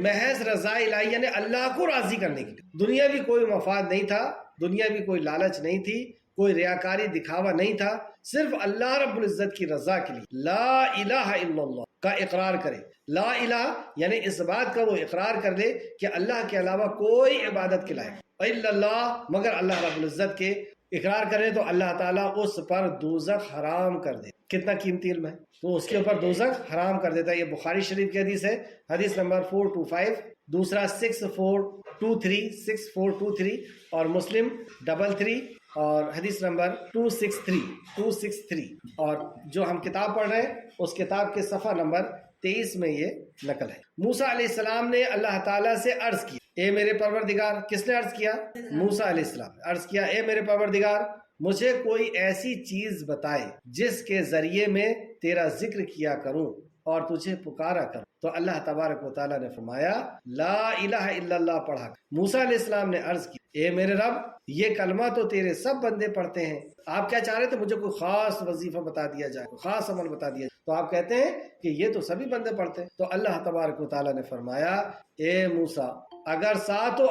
محض رضائے الہی یعنی اللہ کو راضی کرنے کی، دنیا بھی کوئی مفاد نہیں تھا، دنیا بھی کوئی لالچ نہیں تھی، کوئی ریاکاری دکھاوا نہیں تھا، صرف اللہ رب العزت کی رضا کے لیے لا الہ الا اللہ کا اقرار کرے. لا الہ یعنی اس بات کا وہ اقرار کر لے کہ اللہ کے علاوہ کوئی عبادت کے لائق الا اللہ مگر اللہ رب العزت کے اقرار کرے تو اللہ تعالیٰ اس پر دوزخ حرام کر دے. کتنا قیمتی علم ہے، تو اس کے اوپر دوزخ حرام کر دیتا ہے. یہ بخاری شریف کی حدیث ہے، حدیث نمبر 425، دوسرا 6423 اور مسلم 33 اور حدیث نمبر 263 اور جو ہم کتاب پڑھ رہے ہیں اس کتاب کے صفحہ نمبر 23 میں یہ نقل ہے. موسیٰ علیہ السلام نے اللہ تعالیٰ سے عرض کیا، اے میرے پروردگار. کس نے عرض کیا؟ موسیٰ علیہ السلام نے عرض کیا، اے میرے پروردگار مجھے کوئی ایسی چیز بتائے جس کے ذریعے میں تیرا ذکر کیا کروں اور تجھے پکارا کروں. تو اللہ تبارک و تعالیٰ نے فرمایا لا الہ الا اللہ پڑھا. موسیٰ علیہ السلام نے عرض کی، اے میرے رب یہ کلمہ تو تیرے سب بندے پڑھتے ہیں، آپ کیا چاہ رہے تھے مجھے کوئی خاص وظیفہ بتا دیا جائے، کوئی خاص عمل بتا دیا جائے، تو آپ کہتے ہیں کہ یہ تو سبھی بندے پڑھتے ہیں. تو اللہ تبارک و تعالیٰ نے فرمایا، اے موسیٰ اگر ساتوں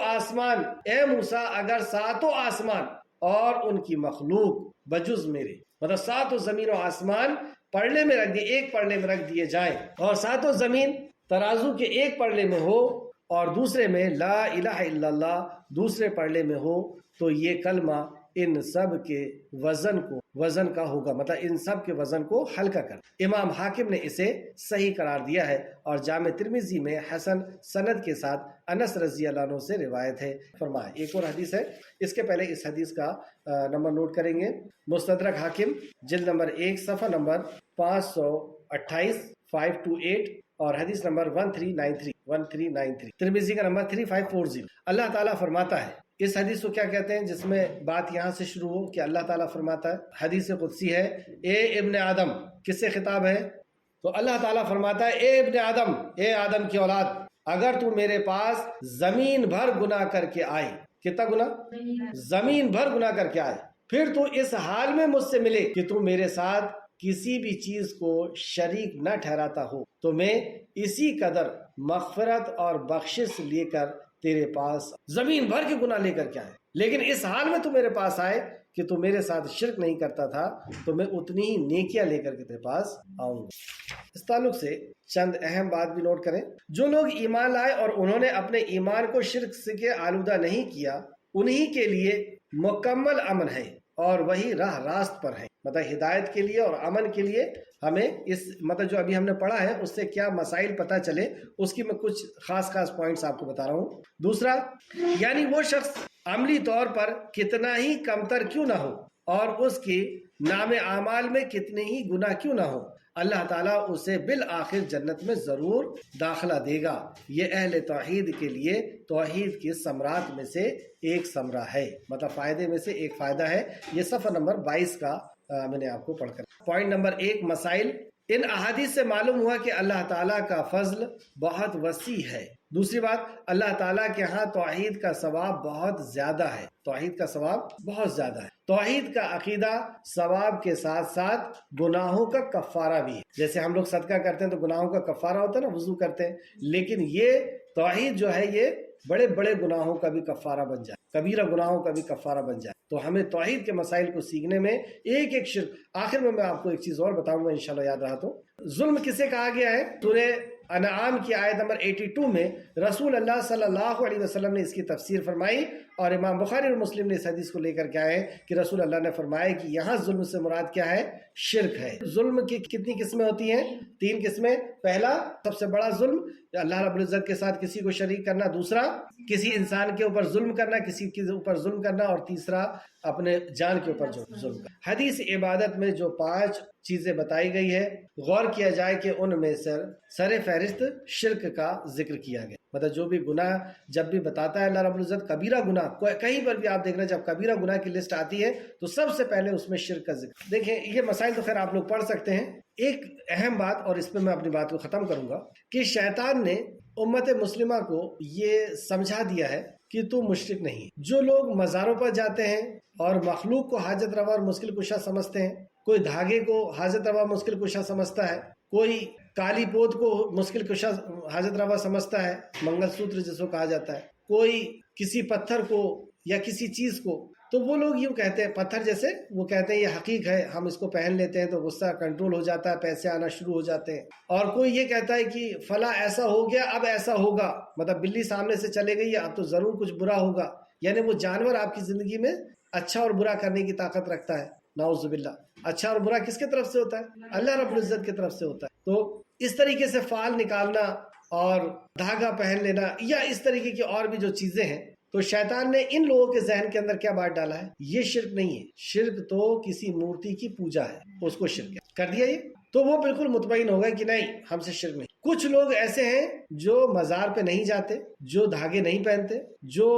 آسمان اور ان کی مخلوق بجز میرے، مطلب ساتوں زمین و آسمان پڑھنے میں رکھ دیے، ایک پڑھنے میں رکھ دیے جائیں اور ساتوں زمین ترازو کے ایک پڑھنے میں ہو اور دوسرے میں لا الہ الا اللہ دوسرے پڑھنے میں ہو تو یہ کلمہ ان سب کے وزن کا ہوگا، مطلب ان سب کے وزن کو ہلکا کر. امام حاکم نے اسے صحیح قرار دیا ہے اور جامع ترمذی میں حسن سند کے ساتھ انس رضی اللہ عنہ سے روایت ہے. فرمایا ایک اور حدیث ہے، اس کے پہلے اس حدیث کا نمبر نوٹ کریں گے. مستدرک حاکم جلد نمبر 1 صفحہ نمبر 528 528 اور حدیث نمبر 1393 ترمذی کا نمبر 3540. اللہ تعالیٰ فرماتا ہے، اس حدیث کو کیا کہتے ہیں جس میں بات یہاں سے شروع ہو کہ اللہ تعالیٰ فرماتا ہے، حدیث قدسی ہے، اے ابن آدم. کس سے خطاب ہے؟ تو اللہ تعالیٰ فرماتا ہے، اے ابن آدم، اے آدم کی اولاد، اگر تو میرے پاس زمین بھر گناہ کر کے آئے، کتنا گناہ؟ زمین بھر گناہ کر کے آئے، پھر تو اس حال میں مجھ سے ملے کہ تو میرے ساتھ کسی بھی چیز کو شریک نہ ٹھہراتا ہو تو میں اسی قدر مغفرت اور بخشش لے کر تیرے پاس زمین بھر کے گناہ لے کر کے آئے، لیکن اس حال میں تو میرے پاس آئے کہ تو میرے ساتھ شرک نہیں کرتا تھا تو میں اتنی ہی نیکیاں لے کر کے تیرے پاس آؤں گا. اس تعلق سے چند اہم بات بھی نوٹ کریں. جو لوگ ایمان لائے اور انہوں نے اپنے ایمان کو شرک سے آلودہ نہیں کیا، انہی کے لیے مکمل امن ہے اور وہی راہ راست پر ہے. مطلب ہدایت کے لیے اور امن کے لیے ہمیں اس مطلب جو ابھی ہم نے پڑھا ہے اس سے کیا مسائل پتہ چلے اس کی میں کچھ خاص پوائنٹس آپ کو بتا رہا ہوں. دوسرا، یعنی وہ شخص عملی طور پر کتنا ہی کمتر کیوں نہ ہو اور اس کی نام اعمال میں کتنے ہی گناہ کیوں نہ ہو، اللہ تعالیٰ اسے بالآخر جنت میں ضرور داخلہ دے گا. یہ اہل توحید کے لیے توحید کی ثمرات میں سے ایک ثمرہ ہے، مطلب فائدے میں سے ایک فائدہ ہے. یہ صفحہ نمبر 22 کا میں نے آپ کو پڑھ کر پوائنٹ نمبر 1 مسائل. ان احادیث سے معلوم ہوا کہ اللہ تعالیٰ کا فضل بہت وسیع ہے. دوسری بات، اللہ تعالیٰ کے ہاں توحید کا ثواب بہت زیادہ ہے. توحید کا ثواب بہت زیادہ ہے. توحید کا عقیدہ ثواب کے ساتھ ساتھ گناہوں کا کفارہ بھی ہے. جیسے ہم لوگ صدقہ کرتے ہیں تو گناہوں کا کفارہ ہوتا ہے نا، وضو کرتے ہیں، لیکن یہ توحید جو ہے یہ بڑے بڑے گناہوں کا بھی کفارہ بن جائے، کبیرہ گناہوں کا بھی کفارہ بن جائے. تو ہمیں توحید کے مسائل کو سیکھنے میں ایک ایک شرک. آخر میں آپ کو ایک چیز اور بتاؤں گا انشاءاللہ، یاد رہا تو. ظلم کسے کہا گیا ہے؟ سورہ انعام کی آیت نمبر 82 میں رسول اللہ صلی اللہ علیہ وسلم نے اس کی تفسیر فرمائی، اور امام بخاری اور مسلم نے اس حدیث کو لے کر کے آئے کہ رسول اللہ نے فرمایا کہ یہاں ظلم سے مراد کیا ہے؟ شرک ہے. ظلم کی کتنی قسمیں ہوتی ہیں؟ 3 قسمیں. پہلا، سب سے بڑا ظلم اللہ رب العزت کے ساتھ کسی کو شریک کرنا. دوسرا، کسی انسان کے اوپر ظلم کرنا، کسی کے اوپر ظلم کرنا. اور تیسرا، اپنے جان کے اوپر ظلم کرنا. حدیث عبادت میں جو 5 چیزیں بتائی گئی ہے، غور کیا جائے کہ ان میں سر فہرست شرک کا ذکر کیا گیا. مطلب جو بھی گناہ جب بھی بتاتا ہے اللہ رب العزت کبیرہ گناہ، کہیں پر بھی آپ دیکھ رہے ہیں جب کبیرہ گناہ کی لسٹ آتی ہے تو سب سے پہلے اس میں شرک کا ذکر. دیکھیں یہ مسائل تو خیر آپ لوگ پڑھ سکتے ہیں. ایک اہم بات، اور اس پہ میں اپنی بات کو ختم کروں گا، کہ شیطان نے امت مسلمہ کو یہ سمجھا دیا ہے کہ تو مشرک نہیں. جو لوگ مزاروں پر جاتے ہیں اور مخلوق کو حاجت روا اور مشکل کشا سمجھتے ہیں، کوئی دھاگے کو حاجت روا مشکل کشا سمجھتا ہے، کوئی کالی پوت کو مشکل کشا حاجت روا سمجھتا ہے، منگل سوتر جس کو کہا جاتا ہے، کوئی کسی پتھر کو یا کسی چیز کو، تو وہ لوگ یوں کہتے ہیں پتھر جیسے، وہ کہتے ہیں یہ حقیق ہے، ہم اس کو پہن لیتے ہیں تو غصہ کنٹرول ہو جاتا ہے، پیسے آنا شروع ہو جاتے ہیں. اور کوئی یہ کہتا ہے کہ فلاں ایسا ہو گیا اب ایسا ہوگا، مطلب بلی سامنے سے چلے گئی اب تو ضرور کچھ برا ہوگا. یعنی وہ جانور آپ کی زندگی میں اچھا اور برا کرنے کی طاقت رکھتا ہے. نعوذ باللہ. اچھا اور برا کس کے طرف سے ہوتا ہے؟ اللہ رب العزت کی طرف سے ہوتا ہے. تو اس طریقے سے فال نکالنا اور دھاگا پہن لینا یا اس طریقے کی اور بھی جو چیزیں ہیں، تو شیطان نے ان لوگوں کے ذہن کے اندر کیا بات ڈالا ہے؟ یہ شرک نہیں ہے. شرک تو کسی مورتی کی پوجا ہے، اس کو شرک کر دیا. یہ تو وہ بالکل مطمئن ہو گئے کہ نہیں ہم سے شرک نہیں. کچھ لوگ ایسے ہیں جو مزار پہ نہیں جاتے، جو دھاگے نہیں پہنتے، جو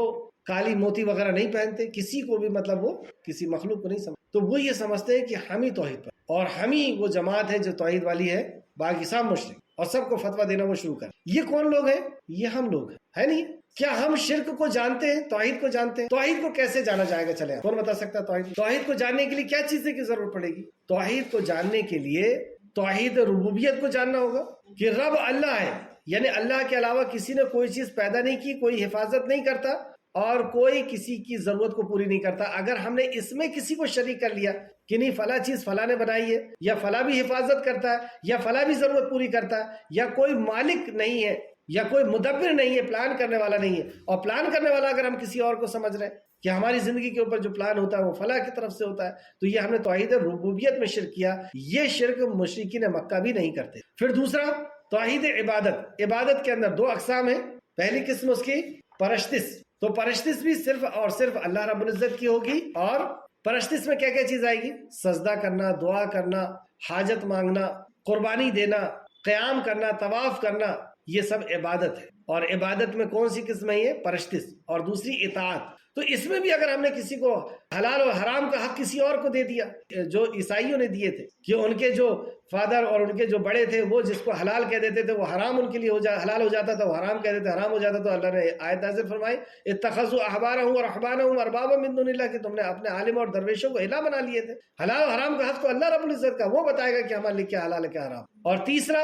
کالی موتی وغیرہ نہیں پہنتے، کسی کو بھی مطلب وہ کسی مخلوق کو نہیں سمجھتے، تو وہ یہ سمجھتے ہیں کہ ہم ہی توحید پر اور ہم ہی وہ جماعت ہے جو توحید والی ہے، باقی سب مشرک، اور سب کو فتویٰ دینا وہ شروع کر. یہ کون لوگ ہیں؟ یہ ہم لوگ ہیں، ہے نہیں؟ کیا ہم شرک کو جانتے ہیں؟ توحید کو جانتے ہیں؟ توحید کو کیسے جانا جائے گا؟ چلے کون بتا سکتا ہے توحید کو جاننے کے لیے کیا چیزیں کی ضرورت پڑے گی؟ توحید کو جاننے کے لیے توحید ربوبیت کو جاننا ہوگا کہ رب اللہ ہے، یعنی اللہ کے علاوہ کسی نے کوئی چیز پیدا نہیں کی، کوئی حفاظت نہیں کرتا اور کوئی کسی کی ضرورت کو پوری نہیں کرتا. اگر ہم نے اس میں کسی کو شریک کر لیا کہ نہیں فلاں چیز فلاں نے بنائی ہے، یا فلاں بھی حفاظت کرتا ہے، یا فلاں بھی ضرورت پوری کرتا ہے، یا کوئی مالک نہیں ہے، یا کوئی مدبر نہیں ہے، پلان کرنے والا نہیں ہے، اور پلان کرنے والا اگر ہم کسی اور کو سمجھ رہے ہیں کہ ہماری زندگی کے اوپر جو پلان ہوتا ہے وہ فلاں کی طرف سے ہوتا ہے، تو یہ ہم نے توحید ربوبیت میں شرک کیا. یہ شرک مشرکین مکہ بھی نہیں کرتے. پھر دوسرا توحید عبادت. عبادت کے اندر 2 اقسام ہیں. پہلی قسم اس کی پرستش. تو پرستش بھی صرف اور صرف اللہ رب العزت کی ہوگی. اور پرستش میں کیا کیا چیز آئے گی؟ سجدہ کرنا، دعا کرنا، حاجت مانگنا، قربانی دینا، قیام کرنا، طواف کرنا، یہ سب عبادت ہے. اور عبادت میں کون سی قسم ہے؟ یہ پرستش. اور دوسری اطاعت. تو اس میں بھی اگر ہم نے کسی کو حلال اور حرام کا حق کسی اور کو دے دیا، جو عیسائیوں نے دیے تھے کہ ان کے جو فادر اور ان کے جو بڑے تھے وہ جس کو حلال کہہ دیتے تھے وہ حرام ان کے لیے حلال ہو جاتا تھا، وہ حرام کہہ دیتے حرام ہو جاتا. تو اللہ نے آیت نازل فرمائی اتخذوا احبارهم ورهبانهم اربابا من دون اللہ، کہ تم نے اپنے عالم اور درویشوں کو الہ بنا لیے تھے. حلال اور حرام کا حق تو اللہ رب العزت کا، وہ بتائے گا کہ ہمارے لیے کیا حلال ہے کیا حرام. اور تیسرا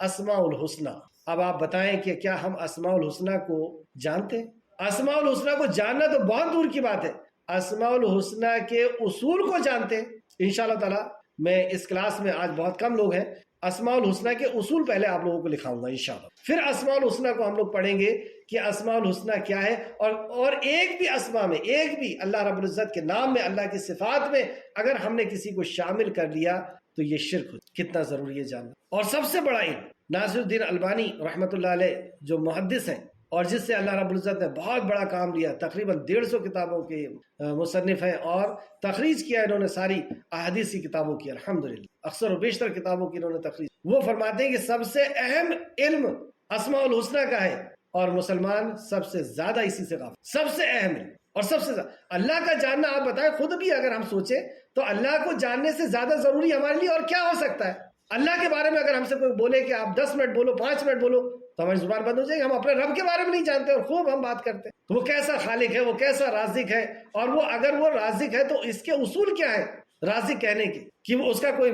اسماء الحسنی. اب آپ بتائیں کہ کیا ہم اسماء الحسنی کو جانتے ہیں؟ اسماء الحسنی کو جاننا تو بہت دور کی بات ہے. اسماء الحسنی کے اصول کو جانتے ہیں. انشاءاللہ تعالی میں اس کلاس میں آج بہت کم لوگ ہیں، اسماء الحسنی کے اصول پہلے آپ لوگوں کو لکھاؤں گا انشاءاللہ. پھر اسماء الحسنی کو ہم لوگ پڑھیں گے کہ اسماء الحسنی کیا ہے، اور ایک بھی اسماء میں، ایک بھی اللہ رب العزت کے نام میں، اللہ کی صفات میں اگر ہم نے کسی کو شامل کر لیا تو یہ شرک ہو. کتنا ضروری ہے جاننا. اور سب سے بڑا علم ناصر الدین البانی رحمۃ اللہ علیہ جو محدث ہیں اور جس سے اللہ رب العزت نے بہت بڑا کام لیا، تقریباً 150 کتابوں کے مصنف ہیں اور تخریج کیا انہوں نے ساری احادیث کی کتابوں کی، الحمدللہ اکثر و بیشتر کتابوں کی انہوں نے تخریج. وہ فرماتے ہیں کہ سب سے اہم علم اسماء الحسنی کا ہے اور مسلمان سب سے زیادہ اسی سے غافل. سب سے اہم علم اور سب سے زیادہ اللہ کا جاننا. آپ بتائیں خود بھی اگر ہم سوچیں تو اللہ کو جاننے سے زیادہ ضروری ہمارے لیے اور کیا ہو سکتا ہے؟ اللہ کے بارے میں اگر ہم سے کوئی بولے کہ آپ 10 منٹ بولو، 5 منٹ بولو، تو ہماری زبان بند ہو جائے گی. ہم اپنے رب کے بارے میں نہیں جانتے اور خوب ہم بات کرتے ہیں. تو وہ کیسا خالق ہے، وہ کیسا رازق ہے، اور وہ اگر وہ رازق ہے تو اس کے اصول کیا ہے رازق کہنے کے، کہ وہ اس کا کوئی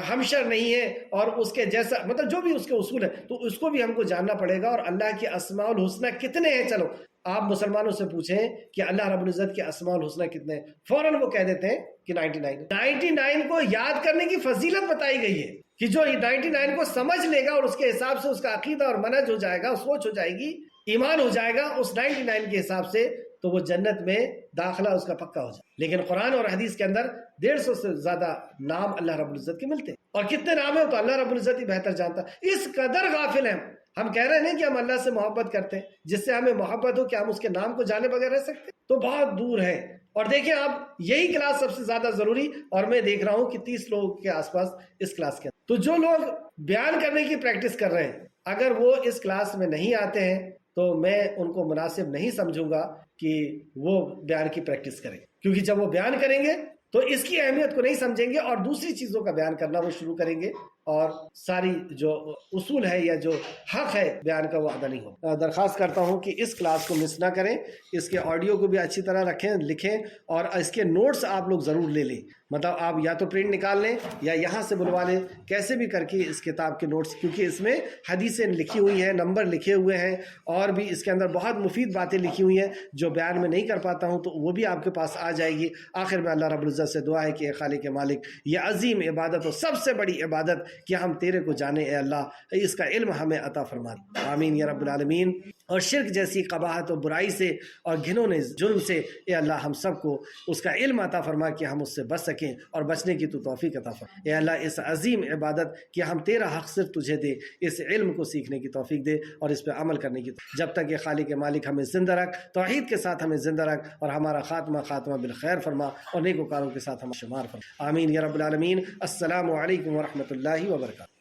ہمشر نہیں ہے اور اس کے جیسا، مطلب جو بھی اس کے اصول ہے تو اس کو بھی ہم کو جاننا پڑے گا. اور اللہ کے اسماء الحسنہ کتنے ہیں؟ چلو آپ مسلمانوں سے پوچھیں کہ اللہ رب العزت کے اسماء الحسنہ کتنے ہیں، فوراً وہ کہہ دیتے ہیں کہ 99 کو یاد کرنے کی فضیلت بتائی گئی ہے کہ جو 99 کو سمجھ لے گا اور اس کے حساب سے اس کا عقیدہ اور منہج ہو جائے گا، سوچ ہو جائے گی، ایمان ہو جائے گا اس 99 کے حساب سے، تو وہ جنت میں داخلہ اس کا پکا ہو جائے. لیکن قرآن اور حدیث کے اندر 150 سے زیادہ نام اللہ رب العزت کے ملتے ہیں، اور کتنے نام ہیں تو اللہ رب العزت ہی بہتر جانتا. اس قدر غافل ہیں ہم کہہ رہے ہیں کہ ہم اللہ سے محبت کرتے ہیں، جس سے ہمیں محبت ہو کہ ہم اس کے نام کو جانے بغیر رہ سکتے ہیں، تو بہت دور ہے. اور دیکھیں آپ یہی کلاس سب سے زیادہ ضروری، اور میں دیکھ رہا ہوں کہ 30 لوگوں کے آس پاس اس کلاس کے. تو جو لوگ بیان کرنے کی پریکٹس کر رہے ہیں اگر وہ اس کلاس میں نہیں آتے ہیں تو میں ان کو مناسب نہیں سمجھوں گا کہ وہ بیان کی پریکٹس کریں، کیونکہ جب وہ بیان کریں گے تو اس کی اہمیت کو نہیں سمجھیں گے اور دوسری چیزوں کا بیان کرنا وہ شروع کریں گے، اور ساری جو اصول ہے یا جو حق ہے بیان کا وہ ادا نہیں ہو. درخواست کرتا ہوں کہ اس کلاس کو مس نہ کریں، اس کے آڈیو کو بھی اچھی طرح رکھیں، لکھیں، اور اس کے نوٹس آپ لوگ ضرور لے لیں. مطلب آپ یا تو پرنٹ نکال لیں یا یہاں سے بلوا لیں، کیسے بھی کر کے اس کتاب کے نوٹس، کیونکہ اس میں حدیثیں لکھی ہوئی ہیں، نمبر لکھے ہوئے ہیں، اور بھی اس کے اندر بہت مفید باتیں لکھی ہوئی ہیں جو بیان میں نہیں کر پاتا ہوں، تو وہ بھی آپ کے پاس آ جائے گی. آخر میں اللہ رب العزت سے دعا ہے کہ اے خالق مالک، یہ عظیم عبادت اور سب سے بڑی عبادت کہ ہم تیرے کو جانیں، اے اللہ اس کا علم ہمیں عطا فرما. آمین یا رب العالمین. اور شرک جیسی قباحت و برائی سے اور گھنونے جرم سے اے اللہ ہم سب کو اس کا علم عطا فرما کہ ہم اس سے بچ سکیں اور بچنے کی تو توفیق عطا فرما. اے اللہ اس عظیم عبادت کہ ہم تیرا حق صرف تجھے دے، اس علم کو سیکھنے کی توفیق دے اور اس پہ عمل کرنے کی جب تک یہ خالق مالک ہمیں زندہ رکھ، توحید کے ساتھ ہمیں زندہ رکھ، اور ہمارا خاتمہ بالخیر فرما اور نیکوکاروں کے ساتھ ہم شمار فرما. آمین یا رب العالمین. السلام علیکم ورحمۃ اللہ وبرکاتہ.